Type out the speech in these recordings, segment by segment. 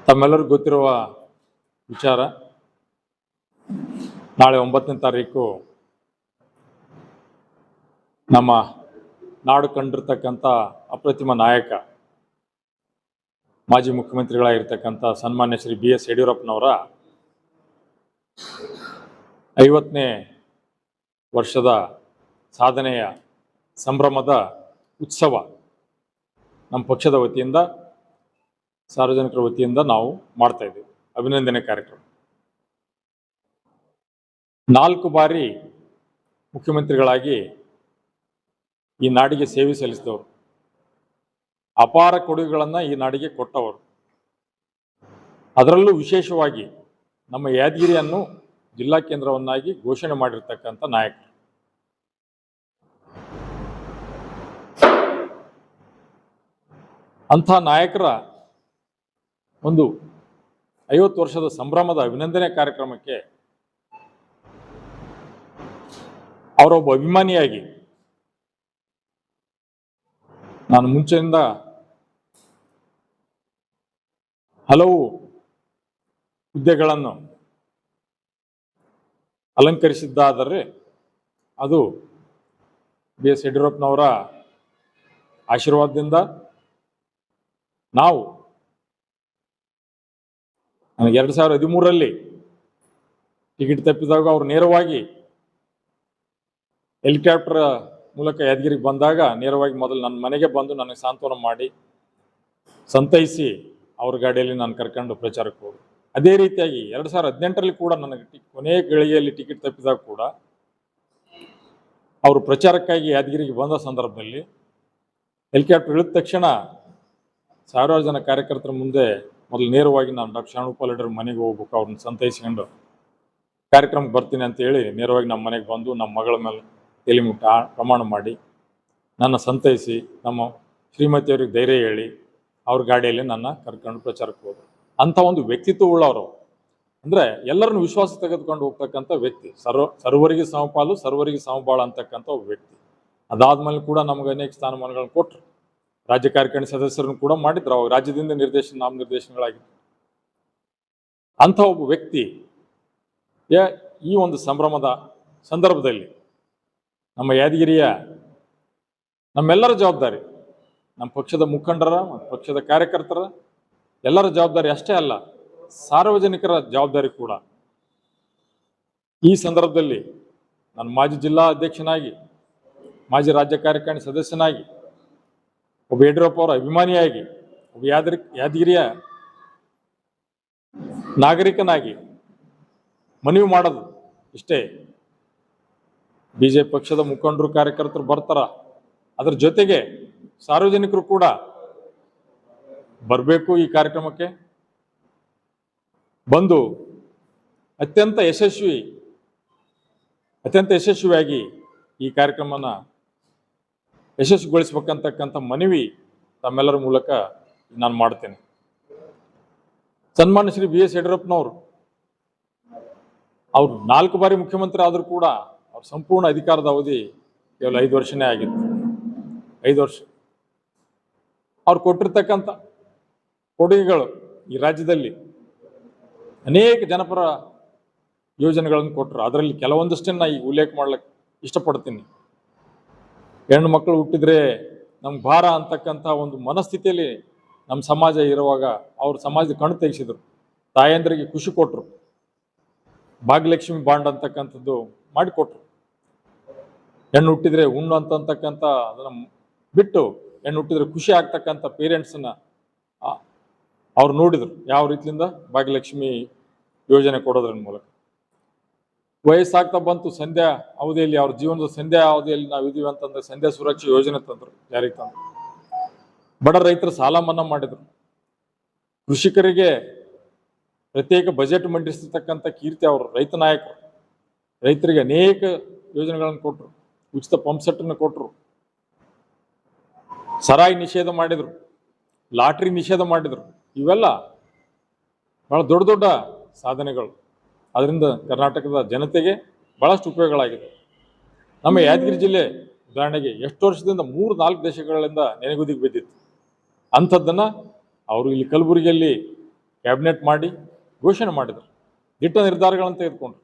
ತಮ್ಮೆಲ್ಲರಿಗೂ ಗೊತ್ತಿರುವ ವಿಚಾರ, ನಾಳೆ 9ನೇ ತಾರೀಕು ನಮ್ಮ ನಾಡು ಕಂಡಿರ್ತಕ್ಕಂಥ ಅಪ್ರತಿಮ ನಾಯಕ, ಮಾಜಿ ಮುಖ್ಯಮಂತ್ರಿಗಳಾಗಿರ್ತಕ್ಕಂಥ ಸನ್ಮಾನ್ಯ ಶ್ರೀ BS ಯಡಿಯೂರಪ್ಪನವರ 50ನೇ ವರ್ಷದ ಸಾಧನೆಯ ಸಂಭ್ರಮದ ಉತ್ಸವ ನಮ್ಮ ಪಕ್ಷದ ವತಿಯಿಂದ, ಸಾರ್ವಜನಿಕರ ವತಿಯಿಂದ ನಾವು ಮಾಡ್ತಾ ಇದ್ದೀವಿ. ಅಭಿನಂದನೆ ಕಾರ್ಯಕ್ರಮ. 4 ಬಾರಿ ಮುಖ್ಯಮಂತ್ರಿಗಳಾಗಿ ಈ ನಾಡಿಗೆ ಸೇವೆ ಸಲ್ಲಿಸಿದವರು, ಅಪಾರ ಕೊಡುಗೆಗಳನ್ನು ಈ ನಾಡಿಗೆ ಕೊಟ್ಟವರು. ಅದರಲ್ಲೂ ವಿಶೇಷವಾಗಿ ನಮ್ಮ ಯಾದಗಿರಿಯನ್ನು ಜಿಲ್ಲಾ ಕೇಂದ್ರವನ್ನಾಗಿ ಘೋಷಣೆ ಮಾಡಿರ್ತಕ್ಕಂಥ ನಾಯಕರು. ಅಂಥ ನಾಯಕರ ಒಂದು 50 ವರ್ಷದ ಸಂಭ್ರಮದ ಅಭಿನಂದನೆ ಕಾರ್ಯಕ್ರಮಕ್ಕೆ ಅವರೊಬ್ಬ ಅಭಿಮಾನಿಯಾಗಿ ನಾನು ಮುಂಚೆಯಿಂದ ಹಲವು ಹುದ್ದೆಗಳನ್ನು ಅಲಂಕರಿಸಿದ್ದಾದರೆ ಅದು BS ಯಡಿಯೂರಪ್ಪನವರ ಆಶೀರ್ವಾದದಿಂದ. ನನಗೆ 2013ರಲ್ಲಿ ಟಿಕೆಟ್ ತಪ್ಪಿದಾಗ ಅವರು ನೇರವಾಗಿ ಹೆಲಿಕಾಪ್ಟರ್ ಮೂಲಕ ಯಾದಗಿರಿಗೆ ಬಂದಾಗ ನೇರವಾಗಿ ಮೊದಲು ನನ್ನ ಮನೆಗೆ ಬಂದು ನನಗೆ ಸಾಂತ್ವನ ಮಾಡಿ ಸಂತೈಸಿ ಅವ್ರ ಗಾಡಿಯಲ್ಲಿ ನಾನು ಕರ್ಕೊಂಡು ಪ್ರಚಾರಕ್ಕೆ ಹೋಗಿ, ಅದೇ ರೀತಿಯಾಗಿ 2018ರಲ್ಲಿ ಕೂಡ ನನಗೆ ಕೊನೆಯ ಗಳಿಗೆಯಲ್ಲಿ ಟಿಕೆಟ್ ತಪ್ಪಿದಾಗ ಕೂಡ ಅವರು ಪ್ರಚಾರಕ್ಕಾಗಿ ಯಾದಗಿರಿಗೆ ಬಂದ ಸಂದರ್ಭದಲ್ಲಿ ಹೆಲಿಕಾಪ್ಟರ್ ಇಳಿದ ತಕ್ಷಣ ಸಾವಿರಾರು ಜನ ಕಾರ್ಯಕರ್ತರ ಮುಂದೆ ಮೊದಲು ನೇರವಾಗಿ ನಾನು ಡಾಕ್ಟರ್ ಶಾಣಗೋಪಾಲ್ ರೆಡ್ಡಿ ಮನೆಗೆ ಹೋಗ್ಬೇಕು, ಅವ್ರನ್ನ ಸಂತೈಸ್ಕೊಂಡು ಕಾರ್ಯಕ್ರಮಕ್ಕೆ ಬರ್ತೀನಿ ಅಂತ ಹೇಳಿ ನೇರವಾಗಿ ನಮ್ಮ ಮನೆಗೆ ಬಂದು ನಮ್ಮ ಮಗಳ ಮೇಲೆ ತಲೆ ಮುಟ್ಟ ಪ್ರಮಾಣ ಮಾಡಿ ನನ್ನ ಸಂತೈಸಿ ನಮ್ಮ ಶ್ರೀಮತಿಯವ್ರಿಗೆ ಧೈರ್ಯ ಹೇಳಿ ಅವ್ರ ಗಾಡಿಯಲ್ಲಿ ನನ್ನ ಕರ್ಕೊಂಡು ಪ್ರಚಾರಕ್ಕೆ ಹೋದರು. ಅಂಥ ಒಂದು ವ್ಯಕ್ತಿತ್ವ ಉಳ್ಳವರು, ಅಂದರೆ ಎಲ್ಲರನ್ನು ವಿಶ್ವಾಸ ತೆಗೆದುಕೊಂಡು ಹೋಗ್ತಕ್ಕಂಥ ವ್ಯಕ್ತಿ, ಸರ್ವರಿಗೆ ಸಮಪಾಲು ಸರ್ವರಿಗೆ ಸಮಬಾಳ ಅಂತಕ್ಕಂಥ ಒಬ್ಬ ವ್ಯಕ್ತಿ. ಅದಾದ್ಮೇಲೆ ಕೂಡ ನಮಗೆ ಅನೇಕ ಸ್ಥಾನಮಾನಗಳನ್ನು ಕೊಟ್ಟರು, ರಾಜ್ಯ ಕಾರ್ಯಕಾರಿಣಿ ಸದಸ್ಯರನ್ನು ಕೂಡ ಮಾಡಿದ್ರು, ಅವಾಗ ರಾಜ್ಯದಿಂದ ನಾಮನಿರ್ದೇಶನಗಳಾಗಿತ್ತು. ಅಂಥ ಒಬ್ಬ ವ್ಯಕ್ತಿ ಈ ಒಂದು ಸಂಭ್ರಮದ ಸಂದರ್ಭದಲ್ಲಿ ನಮ್ಮ ಯಾದಗಿರಿಯ ನಮ್ಮೆಲ್ಲರ ಜವಾಬ್ದಾರಿ, ನಮ್ಮ ಪಕ್ಷದ ಮುಖಂಡರ ಮತ್ತು ಪಕ್ಷದ ಕಾರ್ಯಕರ್ತರ ಎಲ್ಲರ ಜವಾಬ್ದಾರಿ ಅಷ್ಟೇ ಅಲ್ಲ, ಸಾರ್ವಜನಿಕರ ಜವಾಬ್ದಾರಿ ಕೂಡ. ಈ ಸಂದರ್ಭದಲ್ಲಿ ನಾನು ಮಾಜಿ ಜಿಲ್ಲಾ ಅಧ್ಯಕ್ಷನಾಗಿ, ಮಾಜಿ ರಾಜ್ಯ ಕಾರ್ಯಕಾರಿಣಿ ಸದಸ್ಯನಾಗಿ, ಒಬ್ಬ ಯಡಿಯೂರಪ್ಪ ಅವರ ಅಭಿಮಾನಿಯಾಗಿ, ಒಬ್ಬ ಯಾದಗಿರಿಯ ನಾಗರಿಕನಾಗಿ ಮನವಿ ಮಾಡೋದು ಇಷ್ಟೇ. BJP ಪಕ್ಷದ ಮುಖಂಡರು ಕಾರ್ಯಕರ್ತರು ಬರ್ತಾರ, ಅದರ ಜೊತೆಗೆ ಸಾರ್ವಜನಿಕರು ಕೂಡ ಬರಬೇಕು. ಈ ಕಾರ್ಯಕ್ರಮಕ್ಕೆ ಬಂದು ಅತ್ಯಂತ ಯಶಸ್ವಿಯಾಗಿ ಈ ಕಾರ್ಯಕ್ರಮನ ಯಶಸ್ವಿಗೊಳಿಸ್ಬೇಕಂತಕ್ಕಂಥ ಮನವಿ ತಮ್ಮೆಲ್ಲರ ಮೂಲಕ ನಾನು ಮಾಡ್ತೇನೆ. ಸನ್ಮಾನ್ಯ ಶ್ರೀ BS ಯಡಿಯೂರಪ್ಪನವರು ಅವರು 4 ಬಾರಿ ಮುಖ್ಯಮಂತ್ರಿ ಆದರೂ ಕೂಡ ಅವ್ರ ಸಂಪೂರ್ಣ ಅಧಿಕಾರದ ಅವಧಿ ಕೇವಲ 5 ವರ್ಷನೇ ಆಗಿತ್ತು. 5 ವರ್ಷ ಅವ್ರು ಕೊಟ್ಟಿರ್ತಕ್ಕಂಥ ಕೊಡುಗೆಗಳು ಈ ರಾಜ್ಯದಲ್ಲಿ ಅನೇಕ ಜನಪರ ಯೋಜನೆಗಳನ್ನು ಕೊಟ್ಟರು. ಅದರಲ್ಲಿ ಕೆಲವೊಂದಷ್ಟನ್ನು ಈಗ ಉಲ್ಲೇಖ ಮಾಡ್ಲಿಕ್ಕೆ ಇಷ್ಟಪಡ್ತೀನಿ. ಹೆಣ್ಣು ಮಕ್ಕಳು ಹುಟ್ಟಿದ್ರೆ ನಮ್ಗೆ ಭಾರ ಅಂತಕ್ಕಂಥ ಒಂದು ಮನಸ್ಥಿತಿಯಲ್ಲಿ ನಮ್ಮ ಸಮಾಜ ಇರುವಾಗ ಅವ್ರ ಸಮಾಜದ ಕಣ್ಣು ತೆಗೆಸಿದ್ರು. ತಾಯಂದ್ರಿಗೆ ಖುಷಿ ಕೊಟ್ಟರು, ಭಾಗ್ಯಲಕ್ಷ್ಮಿ ಬಾಂಡ್ ಅಂತಕ್ಕಂಥದ್ದು ಮಾಡಿಕೊಟ್ರು. ಹೆಣ್ಣು ಹುಟ್ಟಿದ್ರೆ ಉಣ್ಣು ಅಂತಕ್ಕಂಥ ಅದನ್ನು ಬಿಟ್ಟು ಹೆಣ್ಣು ಹುಟ್ಟಿದ್ರೆ ಖುಷಿ ಆಗ್ತಕ್ಕಂಥ ಪೇರೆಂಟ್ಸನ್ನ ಅವ್ರು ನೋಡಿದ್ರು, ಯಾವ ರೀತಿಯಿಂದ ಭಾಗ್ಯಲಕ್ಷ್ಮಿ ಯೋಜನೆ ಕೊಡೋದ್ರ ಮೂಲಕ. ವಯಸ್ಸಾಗ್ತಾ ಬಂತು, ಸಂಧ್ಯಾ ಅವಧಿಯಲ್ಲಿ ಅವ್ರ ಜೀವನದ ಸಂಧ್ಯಾ ಅವಧಿಯಲ್ಲಿ ನಾವು ಇದೀವಿ ಅಂತಂದ್ರೆ ಸಂಧ್ಯಾ ಸುರಕ್ಷಾ ಯೋಜನೆ ತಂದ್ರು, ಜಾರಿಗೆ ತಂದ್ರು. ಬಡ ರೈತರ ಸಾಲ ಮನ್ನಾ ಮಾಡಿದ್ರು. ಕೃಷಿಕರಿಗೆ ಪ್ರತ್ಯೇಕ ಬಜೆಟ್ ಮಂಡಿಸಿರ್ತಕ್ಕಂಥ ಕೀರ್ತಿ ಅವರು, ರೈತ ನಾಯಕರು. ರೈತರಿಗೆ ಅನೇಕ ಯೋಜನೆಗಳನ್ನು ಕೊಟ್ಟರು, ಉಚಿತ ಪಂಪ್ ಸೆಟ್ಟನ್ನು ಕೊಟ್ಟರು, ಸರಾಯಿ ನಿಷೇಧ ಮಾಡಿದ್ರು, ಲಾಟ್ರಿ ನಿಷೇಧ ಮಾಡಿದ್ರು. ಇವೆಲ್ಲ ಬಹಳ ದೊಡ್ಡ ದೊಡ್ಡ ಸಾಧನೆಗಳು. ಅದರಿಂದ ಕರ್ನಾಟಕದ ಜನತೆಗೆ ಬಹಳಷ್ಟು ಉಪಯೋಗಗಳಾಗಿದೆ. ನಮ್ಮ ಯಾದಗಿರಿ ಜಿಲ್ಲೆ ಉದಾಹರಣೆಗೆ ಎಷ್ಟು ವರ್ಷದಿಂದ 3-4 ದೇಶಗಳಿಂದ ನೆನೆಗುದಿಗೆ ಬಿದ್ದಿತ್ತು. ಅಂಥದ್ದನ್ನು ಅವರು ಇಲ್ಲಿ ಕಲಬುರಗಿಯಲ್ಲಿ ಕ್ಯಾಬಿನೆಟ್ ಮಾಡಿ ಘೋಷಣೆ ಮಾಡಿದರು, ದಿಟ್ಟ ನಿರ್ಧಾರಗಳನ್ನು ತೆಗೆದುಕೊಂಡ್ರು.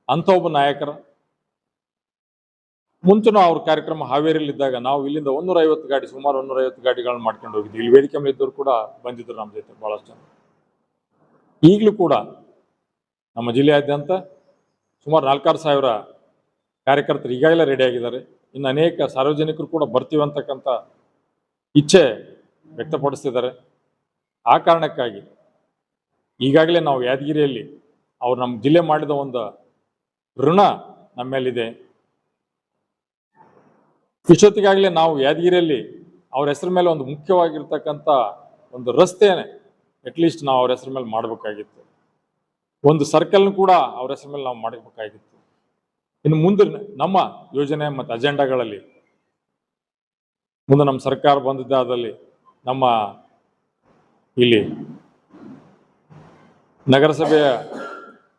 ಅಂಥ ಒಬ್ಬ ನಾಯಕರ ಮುಂಚೆನೂ ಅವ್ರ ಕಾರ್ಯಕ್ರಮ ಹಾವೇರಿಯಲ್ಲಿದ್ದಾಗ ನಾವು ಇಲ್ಲಿಂದ 150 ಗಾಡಿ, ಸುಮಾರು 150 ಗಾಡಿಗಳನ್ನ ಮಾಡ್ಕೊಂಡು ಹೋಗಿದ್ವಿ. ಇಲ್ಲಿ ವೇದಿಕೆ ಮೇಲೆ ಇದ್ದವರು ಕೂಡ ಬಂದಿದ್ರು ನಮ್ಮ ಜೊತೆ ಬಹಳಷ್ಟು ಜನ. ಈಗಲೂ ಕೂಡ ನಮ್ಮ ಜಿಲ್ಲೆಯಾದ್ಯಂತ ಸುಮಾರು 4,000 ಕಾರ್ಯಕರ್ತರು ಈಗಾಗಲೇ ರೆಡಿ ಆಗಿದ್ದಾರೆ. ಇನ್ನು ಅನೇಕ ಸಾರ್ವಜನಿಕರು ಕೂಡ ಬರ್ತೀವಿ ಅಂತಕ್ಕಂಥ ಇಚ್ಛೆ ವ್ಯಕ್ತಪಡಿಸ್ತಿದ್ದಾರೆ. ಆ ಕಾರಣಕ್ಕಾಗಿ ಈಗಾಗಲೇ ನಾವು ಯಾದಗಿರಿಯಲ್ಲಿ ಅವ್ರು ನಮ್ಮ ಜಿಲ್ಲೆ ಮಾಡಿದ ಒಂದು ಋಣ ನಮ್ಮ ಮೇಲಿದೆ. ಇಷ್ಟೊತ್ತಿಗಾಗಲೇ ನಾವು ಯಾದಗಿರಿಯಲ್ಲಿ ಅವ್ರ ಹೆಸರ ಮೇಲೆ ಒಂದು ಮುಖ್ಯವಾಗಿರ್ತಕ್ಕಂಥ ಒಂದು ರಸ್ತೆನೇ ಅಟ್ಲೀಸ್ಟ್ ನಾವು ಅವ್ರ ಹೆಸರ ಮೇಲೆ ಮಾಡಬೇಕಾಗಿತ್ತು. ಒಂದು ಸರ್ಕಲ್ ಕೂಡ ಅವ್ರ ಹೆಸರ ಮೇಲೆ ನಾವು ಮಾಡಬೇಕಾಗಿತ್ತು. ಇನ್ನು ಮುಂದೆ ನಮ್ಮ ಯೋಜನೆ ಮತ್ತು ಅಜೆಂಡಾಗಳಲ್ಲಿ ಮುಂದೆ ನಮ್ಮ ಸರ್ಕಾರ ಬಂದಿದ್ದಾದಲ್ಲಿ ನಮ್ಮ ಇಲ್ಲಿ ನಗರಸಭೆಯ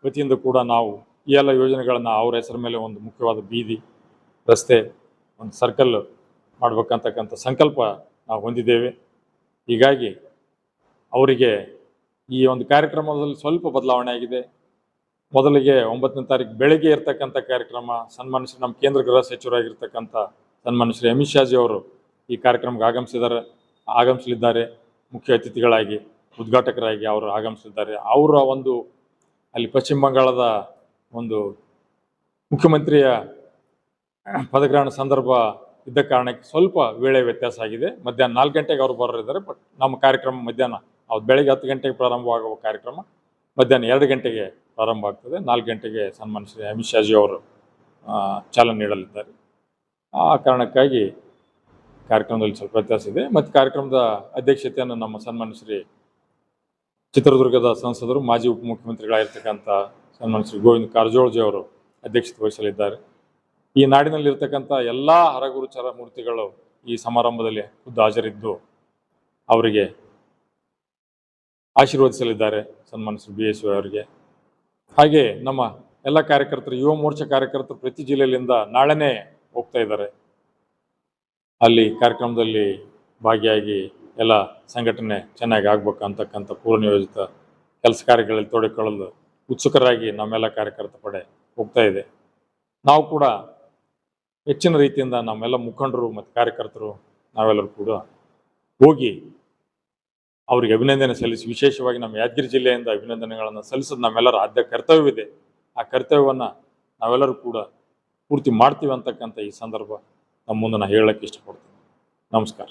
ವತಿಯಿಂದ ಕೂಡ ನಾವು ಈ ಎಲ್ಲ ಯೋಜನೆಗಳನ್ನು ಅವ್ರ ಹೆಸರ ಮೇಲೆ ಒಂದು ಮುಖ್ಯವಾದ ಬೀದಿ, ರಸ್ತೆ, ಒಂದು ಸರ್ಕಲ್ ಮಾಡ್ಬೇಕಂತಕ್ಕಂಥ ಸಂಕಲ್ಪ ನಾವು ಹೊಂದಿದ್ದೇವೆ. ಹೀಗಾಗಿ ಅವರಿಗೆ ಈ ಒಂದು ಕಾರ್ಯಕ್ರಮದಲ್ಲಿ ಸ್ವಲ್ಪ ಬದಲಾವಣೆ ಆಗಿದೆ. ಮೊದಲಿಗೆ 9ನೇ ತಾರೀಕು ಬೆಳಗ್ಗೆ ಇರ್ತಕ್ಕಂಥ ಕಾರ್ಯಕ್ರಮ ಸನ್ಮಾನ್ಯ ಶ್ರೀ ನಮ್ಮ ಕೇಂದ್ರ ಗೃಹ ಸಚಿವರಾಗಿರ್ತಕ್ಕಂಥ ಸನ್ಮಾನ್ಯ ಶ್ರೀ ಅಮಿತ್ ಶಾಜಿ ಅವರು ಈ ಕಾರ್ಯಕ್ರಮಕ್ಕೆ ಆಗಮಿಸಲಿದ್ದಾರೆ. ಮುಖ್ಯ ಅತಿಥಿಗಳಾಗಿ, ಉದ್ಘಾಟಕರಾಗಿ ಅವರು ಆಗಮಿಸಲಿದ್ದಾರೆ. ಅವರ ಒಂದು ಅಲ್ಲಿ ಪಶ್ಚಿಮ ಬಂಗಾಳದ ಒಂದು ಮುಖ್ಯಮಂತ್ರಿಯ ಪದಗ್ರಹಣ ಸಂದರ್ಭ ಇದ್ದ ಕಾರಣಕ್ಕೆ ಸ್ವಲ್ಪ ವೇಳೆ ವ್ಯತ್ಯಾಸ ಆಗಿದೆ. ಮಧ್ಯಾಹ್ನ 4 ಗಂಟೆಗೆ ಅವರು ಬರೋರಿದ್ದಾರೆ. ಬಟ್ ನಮ್ಮ ಕಾರ್ಯಕ್ರಮ ಮಧ್ಯಾಹ್ನ ಅವ್ರು ಬೆಳಗ್ಗೆ 10 ಗಂಟೆಗೆ ಪ್ರಾರಂಭವಾಗುವ ಕಾರ್ಯಕ್ರಮ ಮಧ್ಯಾಹ್ನ 2 ಗಂಟೆಗೆ ಪ್ರಾರಂಭ ಆಗ್ತದೆ. 4 ಗಂಟೆಗೆ ಸನ್ಮಾನ್ಯ ಶ್ರೀ ಅಮಿತ್ ಶಾಜಿ ಅವರು ಚಾಲನೆ ನೀಡಲಿದ್ದಾರೆ. ಆ ಕಾರಣಕ್ಕಾಗಿ ಕಾರ್ಯಕ್ರಮದಲ್ಲಿ ಸ್ವಲ್ಪ ವ್ಯತ್ಯಾಸ ಇದೆ. ಮತ್ತು ಕಾರ್ಯಕ್ರಮದ ಅಧ್ಯಕ್ಷತೆಯನ್ನು ನಮ್ಮ ಸನ್ಮಾನ್ಯ ಶ್ರೀ ಚಿತ್ರದುರ್ಗದ ಸಂಸದರು, ಮಾಜಿ ಉಪಮುಖ್ಯಮಂತ್ರಿಗಳಾಗಿರ್ತಕ್ಕಂಥ ಸನ್ಮಾನ್ಯ ಶ್ರೀ ಗೋವಿಂದ ಕಾರಜೋಳಜಿ ಅವರು ಅಧ್ಯಕ್ಷತೆ ವಹಿಸಲಿದ್ದಾರೆ. ಈ ನಾಡಿನಲ್ಲಿರ್ತಕ್ಕಂಥ ಎಲ್ಲ ಹರಗುರುಚರ ಮೂರ್ತಿಗಳು ಈ ಸಮಾರಂಭದಲ್ಲಿ ಖುದ್ದು ಹಾಜರಿದ್ದು ಅವರಿಗೆ ಆಶೀರ್ವದಿಸಲಿದ್ದಾರೆ ಸನ್ಮಾನ್ಯ ಶ್ರೀ BSY ಅವರಿಗೆ. ಹಾಗೆ ನಮ್ಮ ಎಲ್ಲ ಕಾರ್ಯಕರ್ತರು, ಯುವ ಮೋರ್ಚಾ ಕಾರ್ಯಕರ್ತರು ಪ್ರತಿ ಜಿಲ್ಲೆಯಿಂದ ನಾಳೆನೇ ಹೋಗ್ತಾ ಇದ್ದಾರೆ. ಅಲ್ಲಿ ಕಾರ್ಯಕ್ರಮದಲ್ಲಿ ಭಾಗಿಯಾಗಿ ಎಲ್ಲ ಸಂಘಟನೆ ಚೆನ್ನಾಗಿ ಆಗ್ಬೇಕು ಅಂತಕ್ಕಂಥ ಪೂರ್ವನಿಯೋಜಿತ ಕೆಲಸ ಕಾರ್ಯಗಳಲ್ಲಿ ತೊಡಗಿಕೊಳ್ಳಲು ಉತ್ಸುಕರಾಗಿ ನಮ್ಮೆಲ್ಲ ಕಾರ್ಯಕರ್ತ ಪಡೆ ಹೋಗ್ತಾ ಇದೆ. ನಾವು ಕೂಡ ಹೆಚ್ಚಿನ ರೀತಿಯಿಂದ ನಮ್ಮೆಲ್ಲ ಮುಖಂಡರು ಮತ್ತು ಕಾರ್ಯಕರ್ತರು ನಾವೆಲ್ಲರೂ ಕೂಡ ಹೋಗಿ ಅವರಿಗೆ ಅಭಿನಂದನೆ ಸಲ್ಲಿಸಿ, ವಿಶೇಷವಾಗಿ ನಮ್ಮ ಯಾದಗಿರಿ ಜಿಲ್ಲೆಯಿಂದ ಅಭಿನಂದನೆಗಳನ್ನು ಸಲ್ಲಿಸೋದು ನಮ್ಮೆಲ್ಲರ ಆದ್ಯ ಕರ್ತವ್ಯವಿದೆ. ಆ ಕರ್ತವ್ಯವನ್ನು ನಾವೆಲ್ಲರೂ ಕೂಡ ಪೂರ್ತಿ ಮಾಡ್ತೀವಿ ಅಂತಕ್ಕಂಥ ಈ ಸಂದರ್ಭ ನಮ್ಮ ಮುಂದೆ ನಾನು ಹೇಳಕ್ಕೆ ಇಷ್ಟಪಡ್ತೀನಿ. ನಮಸ್ಕಾರ.